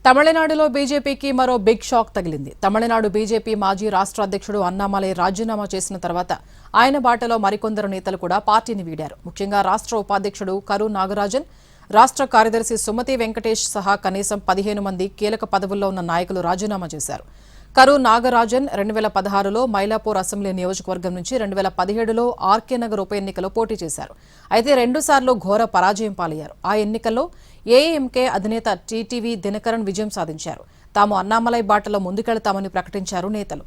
తమిళనాడులో బీజేపీకి మరో బిగ్ షాక్ తగిలింది. తమిళనాడు బీజేపీ మాజీ రాష్ట్ర అధ్యక్షుడు అన్నామలై రాజీనామా చేసిన తర్వాత ఆయన బాటలో మరికొందరు నేతలు కూడా పార్టీని వీడారు. ముఖ్యంగా రాష్ట్ర ఉపాధ్యక్షుడు కరు నాగరాజన్, రాష్ట్ర కార్యదర్శి సుమతి వెంకటేష్ సహా కనీసం 15 మంది కీలక పదవుల్లో ఉన్న నాయకులు రాజీనామా చేశారు. కరు నాగరాజన్ 2016లో మైలాపూర్ అసెంబ్లీ నియోజకవర్గం నుంచి 2017లో ఆర్కే నగర్ ఉప ఎన్నికలో పోటీ చేశారు. అయితే 2 సార్లు ఘోర పరాజయం పాలయ్యారు. ఆ ఎన్నికల్లో ఏఐఎంకే అధినేత టీటీవీ దినకరన్ విజయం సాధించారు. తాము అన్నామలై బాటలో ముందుకెళ్తామని ప్రకటించారు నేతలు.